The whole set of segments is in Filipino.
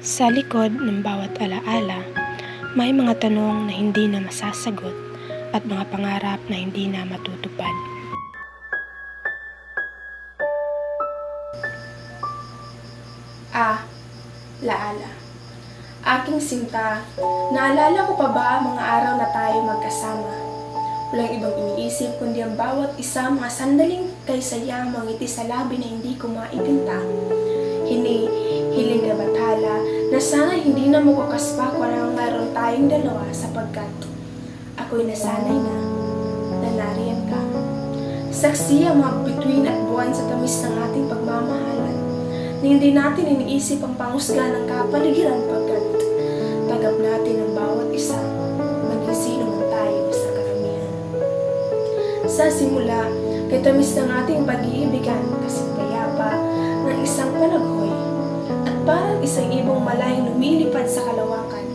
Sa likod ng bawat alaala, may mga tanong na hindi na masasagot at mga pangarap na hindi na matutupad. Laala. Aking sinta, naalala ko pa ba ang mga araw na tayo magkasama? Walang ibang iniisip kundi ang bawat isa mga sandaling kay saya mangiti sa labi na hindi ko maipinta. Hiling na bathala na sana hindi na makukas pa kung anong meron tayong dalawa sapagkat ako'y nasanay na nariyan ka. Saksi ang mga bituin at buwan sa tamis ng ating pagmamahalan na hindi natin iniisip ang panghusga ng kapaligiran pagkat tagap natin ang bawat isa maging sino man tayo sa karamihan. Sa simula, kay tamis ng ating pag-iibigan kasi payapa ng isang palaghoy at parang isang ibong malayang lumilipad sa kalawakan.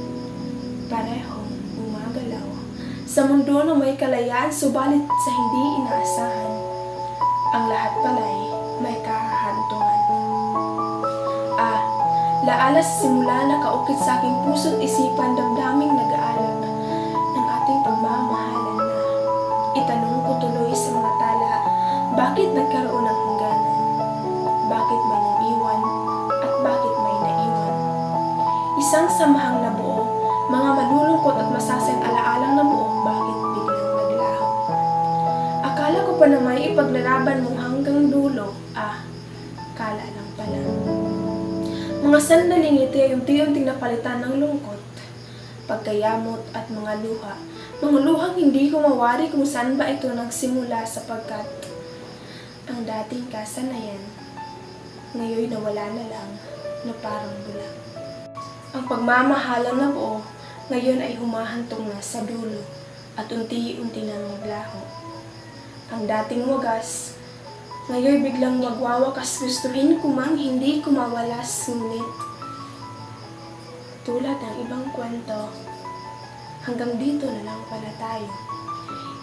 Parehong gumagalaw sa mundo na may kalayaan subalit sa hindi inaasahan. Ang lahat pala'y may kahahantungan. Laala sa simula na kaukit sa aking puso't isipan damdaming nag-aalab ng ating pagmamahalan na itanong ko tuloy sa mga tala, bakit nagkaroon ng hangganan? Bakit may naiwan at bakit may naiwan? Isang samahang nabuo, mga malulungkot at masasayang alaalang nabuo, bakit biglang naglaho? Akala ko pa na may ipaglalaban mo hanggang dulo, kala lang pala. Mga sandaling ngiti ay unti-unting napalitan ng lungkot, pagkayamot at mga luha. Mga luhang hindi ko mawari kung saan ba ito nagsimula sapagkat ang dating kasanayan, ngayon nawala na lang na parang bulag. Ang pagmamahalan na buo, ngayon ay humahantong na sa dulo at unti-unti nang maglaho. Ang dating wagas, ngayon biglang magwawakas, gustuhin ko mang hindi ko mawalas, ngunit tulad ng ibang kwento, hanggang dito na lang pala tayo.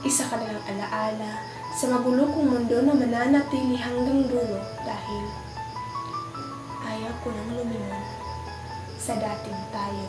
Isa ka na lang alaala sa magulo kong mundo na mananatili hanggang dulo dahil ayaw ko nang lumingon sa dating tayo.